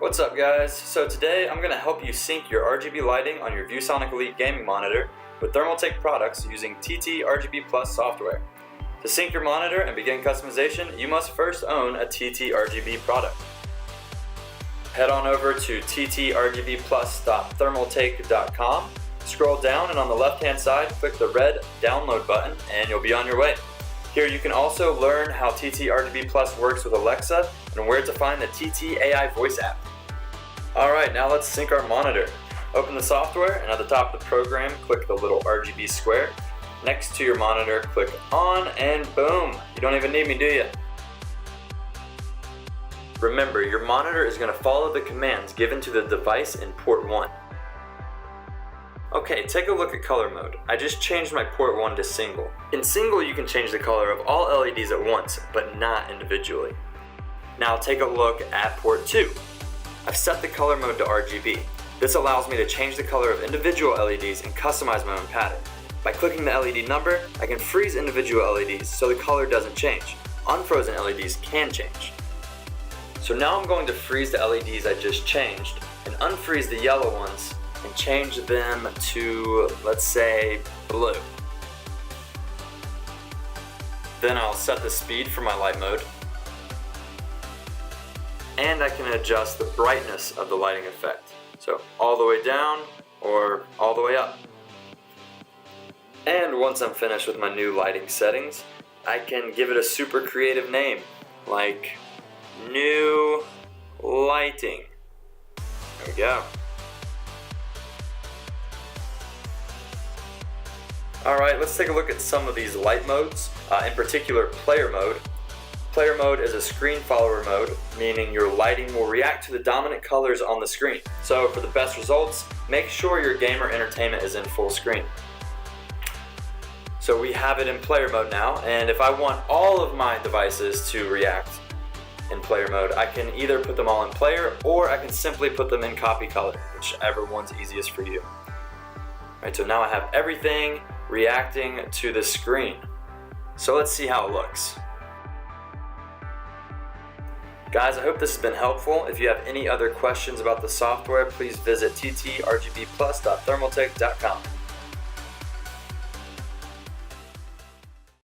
What's up guys? So today I'm going to help you sync your RGB lighting on your ViewSonic Elite gaming monitor with Thermaltake products using TT RGB PLUS software. To sync your monitor and begin customization, you must first own a TT RGB product. Head on over to ttrgbplus.thermaltake.com, scroll down and on the left hand side click the red download button and you'll be on your way. Here you can also learn how TT RGB PLUS works with Alexa and where to find the TT AI voice app. Alright, now let's sync our monitor. Open the software and at the top of the program click the little RGB square. Next to your monitor click on and boom! You don't even need me, do you? Remember, your monitor is going to follow the commands given to the device in port 1. Okay, take a look at color mode. I just changed my port 1 to single. In single you can change the color of all LEDs at once, but not individually. Now take a look at port 2. I've set the color mode to RGB. This allows me to change the color of individual LEDs and customize my own pattern. By clicking the LED number, I can freeze individual LEDs so the color doesn't change. Unfrozen LEDs can change. So now I'm going to freeze the LEDs I just changed and unfreeze the yellow ones and change them to, let's say, blue. Then I'll set the speed for my light mode. And I can adjust the brightness of the lighting effect. So all the way down or all the way up. And once I'm finished with my new lighting settings, I can give it a super creative name, like New Lighting. There we go. Alright, let's take a look at some of these light modes, in particular player mode. Player mode is a screen follower mode, meaning your lighting will react to the dominant colors on the screen. So for the best results, make sure your gamer entertainment is in full screen. So we have it in player mode now, and if I want all of my devices to react in player mode, I can either put them all in player or I can simply put them in copy color, whichever one's easiest for you. Alright, so now I have everything reacting to the screen. So let's see how it looks. Guys, I hope this has been helpful. If you have any other questions about the software, please visit ttrgbplus.thermaltake.com.